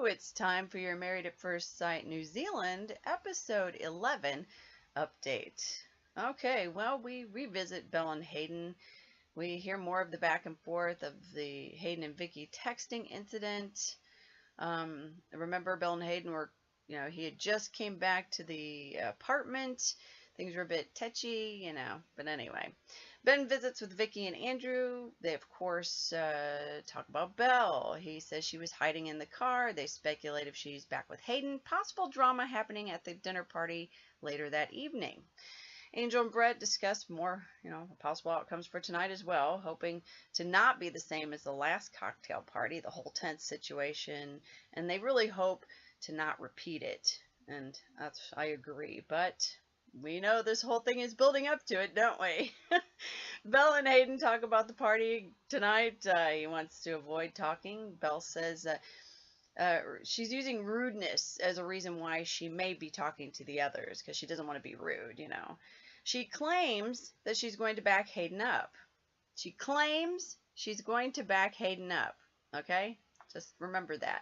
It's time for your Married at First Sight New Zealand episode 11 update. Okay, well, we revisit Belle and Hayden. We hear more of the back and forth of the Hayden and Vicky texting incident. Remember, Belle and Hayden were, he had just came back to the apartment. Things were a bit touchy, but anyway. Ben visits with Vicky and Andrew. They, of course, talk about Belle. He says she was hiding in the car. They speculate if she's back with Hayden. Possible drama happening at the dinner party later that evening. Angel and Brett discuss more, possible outcomes for tonight as well, hoping to not be the same as the last cocktail party, the whole tense situation, and they really hope to not repeat it. And I agree, but we know this whole thing is building up to it, don't we? Belle and Hayden talk about the party tonight. He wants to avoid talking. Belle says she's using rudeness as a reason why she may be talking to the others, because she doesn't want to be rude, She claims that she's going to back Hayden up. She claims she's going to back Hayden up, okay? Just remember that.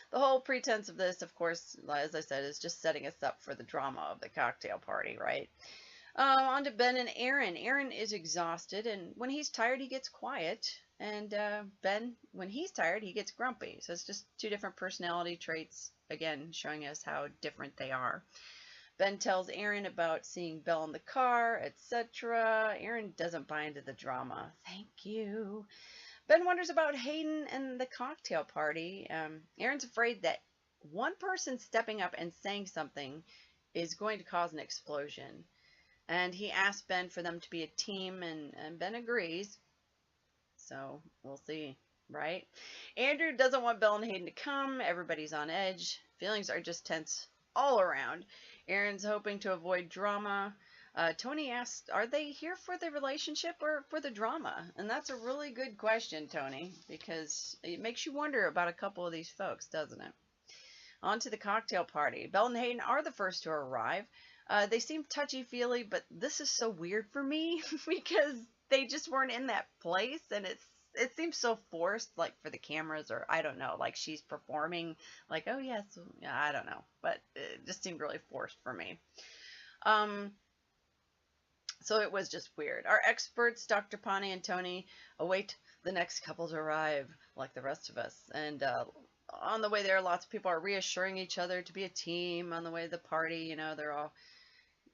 The whole pretense of this, of course, as I said, is just setting us up for the drama of the cocktail party, right? On to Ben and Aaron. Aaron is exhausted, and when he's tired, he gets quiet. And Ben, when he's tired, he gets grumpy. So it's just two different personality traits, again, showing us how different they are. Ben tells Aaron about seeing Belle in the car, etc. Aaron doesn't buy into the drama. Thank you. Ben wonders about Hayden and the cocktail party. Aaron's afraid that one person stepping up and saying something is going to cause an explosion. And he asks Ben for them to be a team, and Ben agrees. So we'll see, right? Andrew doesn't want Belle and Hayden to come. Everybody's on edge. Feelings are just tense all around. Aaron's hoping to avoid drama. Tony asks, are they here for the relationship or for the drama? And that's a really good question, Tony, because it makes you wonder about a couple of these folks, doesn't it? On to the cocktail party. Belle and Hayden are the first to arrive. They seem touchy-feely, but this is so weird for me because they just weren't in that place, and it seems so forced, like for the cameras, or I don't know, like she's performing, like, oh yes, yeah, I don't know, but it just seemed really forced for me. So it was just weird. Our experts, Dr. Pani and Tony, await the next couple to arrive, like the rest of us. And on the way there, lots of people are reassuring each other to be a team on the way to the party. They're all,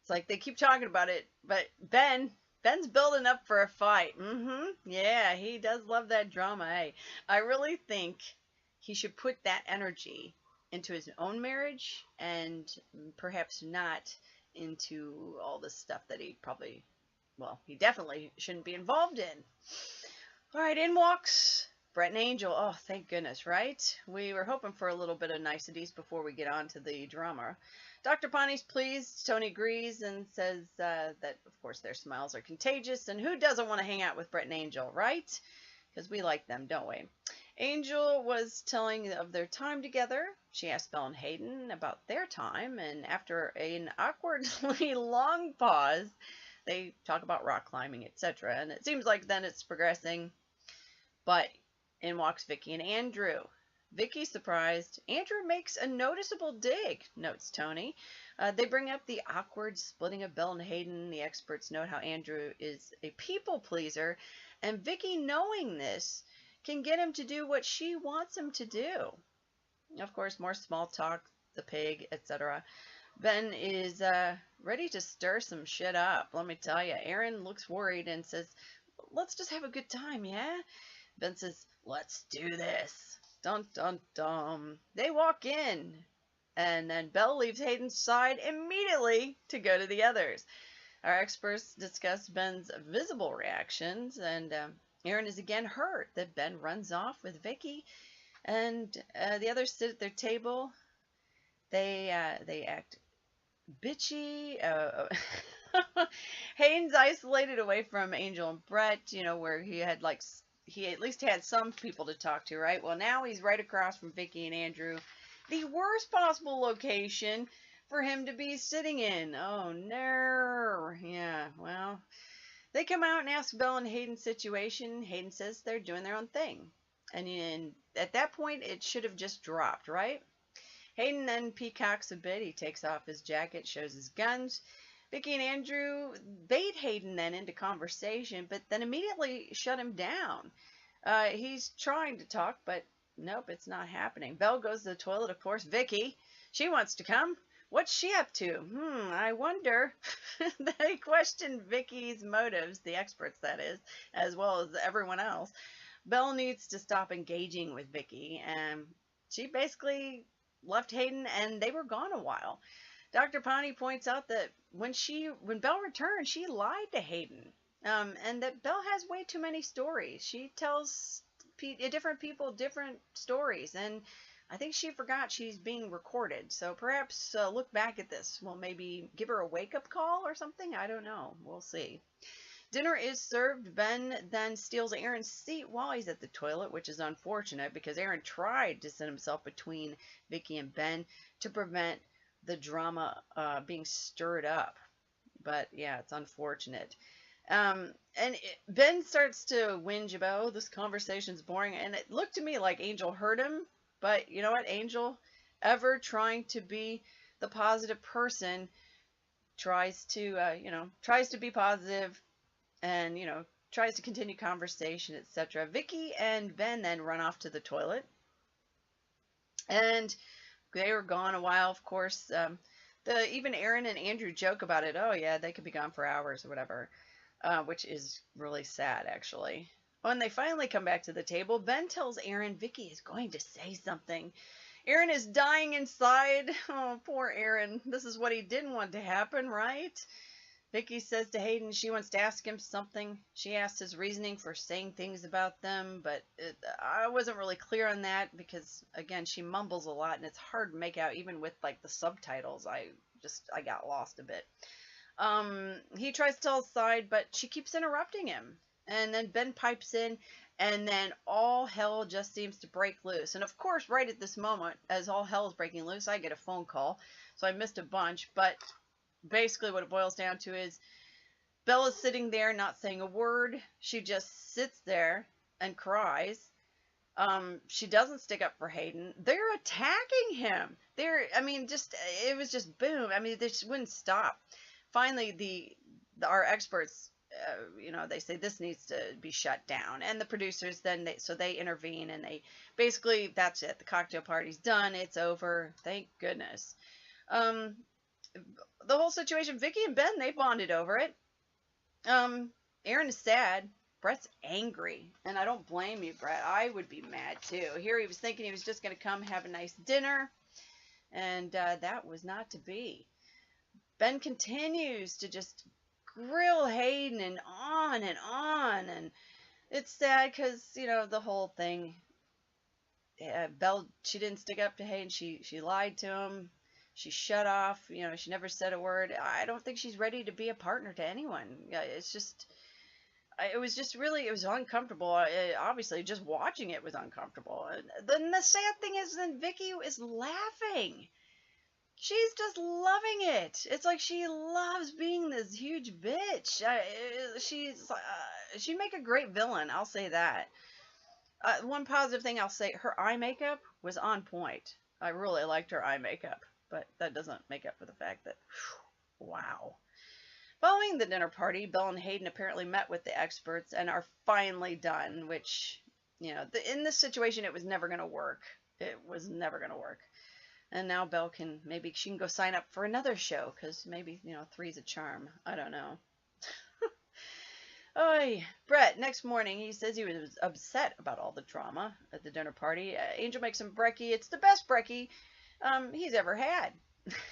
it's like they keep talking about it, but Ben's building up for a fight. Yeah, he does love that drama. Hey, I really think he should put that energy into his own marriage and perhaps not into all this stuff that he probably, well, he definitely shouldn't be involved in. All right, in walks Brett and Angel. Oh, thank goodness, right? We were hoping for a little bit of niceties before we get on to the drama. Dr. Pani's pleased. Tony agrees and says that, of course, their smiles are contagious. And who doesn't want to hang out with Brett and Angel, right? Because we like them, don't we? Angel was telling of their time together. She asked Belle and Hayden about their time, and after an awkwardly long pause, they talk about rock climbing, etc. And it seems like then it's progressing. But in walks Vicky and Andrew. Vicky's surprised. Andrew makes a noticeable dig, notes Tony. They bring up the awkward splitting of Belle and Hayden. The experts note how Andrew is a people pleaser, and Vicky, knowing this, can get him to do what she wants him to do. Of course, more small talk, the pig, etc. Ben is ready to stir some shit up, let me tell you. Aaron looks worried and says, let's just have a good time, yeah? Ben says, let's do this. Dun, dun, dun. They walk in, and then Belle leaves Hayden's side immediately to go to the others. Our experts discuss Ben's visible reactions, and Aaron is again hurt that Ben runs off with Vicky, and the others sit at their table. They act bitchy. Hayden's isolated away from Angel and Brett, where he at least had some people to talk to, right? Well, now he's right across from Vicky and Andrew. The worst possible location for him to be sitting in. Oh, no. Yeah, well, they come out and ask Belle and Hayden's situation. Hayden says they're doing their own thing. And at that point, it should have just dropped, right? Hayden then peacocks a bit. He takes off his jacket, shows his guns. Vicky and Andrew bait Hayden then into conversation, but then immediately shut him down. He's trying to talk, but nope, it's not happening. Belle goes to the toilet, of course. Vicky, she wants to come. What's she up to? I wonder. They question Vicky's motives, the experts that is, as well as everyone else. Belle needs to stop engaging with Vicky, and she basically left Hayden, and they were gone a while. Dr. Pawnee points out that when Belle returned, she lied to Hayden, and that Belle has way too many stories. She tells different people different stories, and I think she forgot she's being recorded. So perhaps look back at this. Well, maybe give her a wake-up call or something. I don't know. We'll see. Dinner is served. Ben then steals Aaron's seat while he's at the toilet, which is unfortunate because Aaron tried to sit himself between Vicky and Ben to prevent the drama being stirred up. But yeah, it's unfortunate. Ben starts to whinge about, oh, this conversation's boring. And it looked to me like Angel heard him. But you know what? Angel, ever trying to be the positive person, tries to be positive and, tries to continue conversation, etc. Vicky and Ben then run off to the toilet. And they were gone a while, of course. Even Aaron and Andrew joke about it. Oh, yeah, they could be gone for hours or whatever, which is really sad, actually. When they finally come back to the table, Ben tells Aaron Vicky is going to say something. Aaron is dying inside. Oh, poor Aaron. This is what he didn't want to happen, right? Vicky says to Hayden she wants to ask him something. She asks his reasoning for saying things about them, but I wasn't really clear on that because, again, she mumbles a lot, and it's hard to make out even with, like, the subtitles. I got lost a bit. He tries to tell his side, but she keeps interrupting him. And then Ben pipes in, and then all hell just seems to break loose. And of course, right at this moment, as all hell is breaking loose, I get a phone call. So I missed a bunch, but basically what it boils down to is Bella's sitting there not saying a word. She just sits there and cries. She doesn't stick up for Hayden. They're attacking him. It was just boom. I mean, they just wouldn't stop. Finally, our experts, they say this needs to be shut down, and the producers then they intervene, and they basically, that's it. The cocktail party's done. It's over. Thank goodness. The whole situation, Vicky and Ben, they bonded over it. Aaron is sad. Brett's angry, and I don't blame you, Brett. I would be mad too. Here he was thinking he was just going to come have a nice dinner, and that was not to be. Ben continues to just grill Hayden and on, and it's sad because, the whole thing, Belle, she didn't stick up to Hayden. She lied to him. She shut off. She never said a word. I don't think she's ready to be a partner to anyone. It was uncomfortable. Obviously, just watching it was uncomfortable. Then the sad thing is, then Vicky is laughing. She's just loving it. It's like she loves being this huge bitch. She'd make a great villain. I'll say that. One positive thing I'll say, her eye makeup was on point. I really liked her eye makeup, but that doesn't make up for the fact that, wow. Following the dinner party, Belle and Hayden apparently met with the experts and are finally done, which, in this situation, it was never going to work. It was never going to work. And now Belle maybe she can go sign up for another show, because maybe, 3's a charm. I don't know. Oy. Brett, next morning, he says he was upset about all the drama at the dinner party. Angel makes him brekkie. It's the best brekkie he's ever had.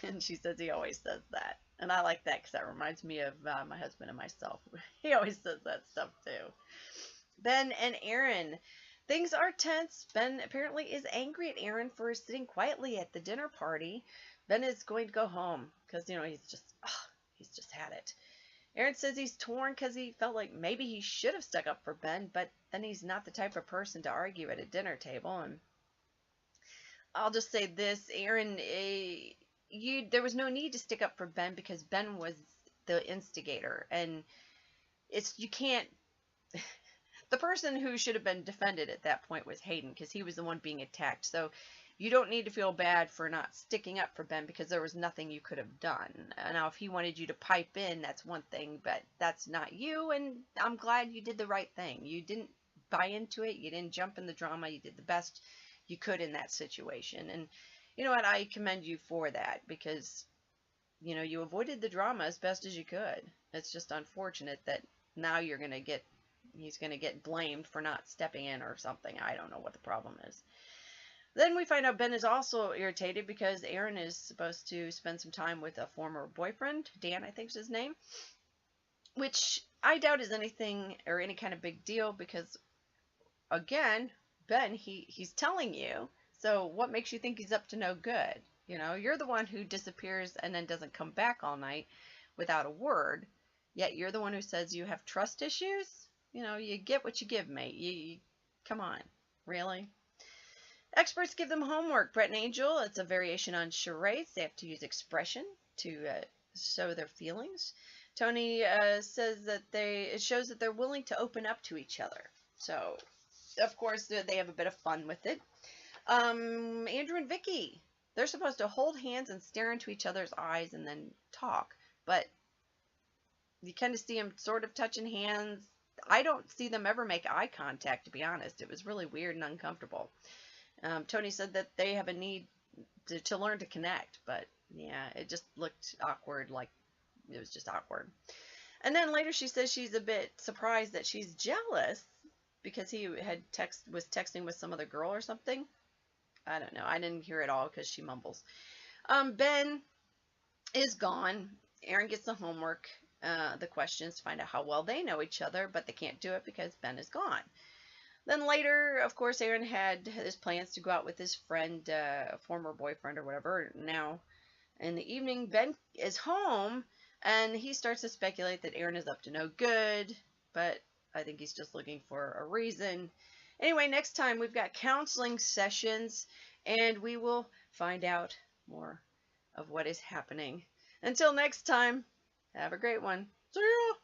And she says he always says that. And I like that because that reminds me of my husband and myself. He always says that stuff too. Ben and Aaron. Things are tense. Ben apparently is angry at Aaron for sitting quietly at the dinner party. Ben is going to go home because, he's just had it. Aaron says he's torn because he felt like maybe he should have stuck up for Ben, but then he's not the type of person to argue at a dinner table. And I'll just say this, Aaron, there was no need to stick up for Ben because Ben was the instigator. And you can't... the person who should have been defended at that point was Hayden, because he was the one being attacked. So you don't need to feel bad for not sticking up for Ben, because there was nothing you could have done. Now, if he wanted you to pipe in, that's one thing, but that's not you, and I'm glad you did the right thing. You didn't buy into it. You didn't jump in the drama. You did the best you could in that situation. And you know what? I commend you for that, because, you know, you avoided the drama as best as you could. It's just unfortunate that now he's going to get blamed for not stepping in or something. I don't know what the problem is. Then we find out Ben is also irritated because Aaron is supposed to spend some time with a former boyfriend. Dan, I think is his name. Which I doubt is anything or any kind of big deal, because, again, Ben, he's telling you. So what makes you think he's up to no good? You know, you're the one who disappears and then doesn't come back all night without a word. Yet you're the one who says you have trust issues. You know, you get what you give, mate. You come on, really? Experts give them homework. Brett and Angel, it's a variation on charades. They have to use expression to show their feelings. Tony says that it shows that they're willing to open up to each other. So, of course, they have a bit of fun with it. Andrew and Vicky, they're supposed to hold hands and stare into each other's eyes and then talk. But you kind of see them sort of touching hands. I don't see them ever make eye contact, to be honest. It was really weird and uncomfortable. Tony said that they have a need to learn to connect, but yeah, it just looked awkward, like it was just awkward. And then later she says she's a bit surprised that she's jealous because he was texting with some other girl or something. I don't know. I didn't hear it all because she mumbles. Ben is gone. Aaron gets the homework, the questions to find out how well they know each other, but they can't do it because Ben is gone. Then later, of course, Aaron had his plans to go out with his friend, former boyfriend or whatever. Now, in the evening, Ben is home, and he starts to speculate that Aaron is up to no good, but I think he's just looking for a reason. Anyway, next time we've got counseling sessions, and we will find out more of what is happening. Until next time, have a great one. See ya!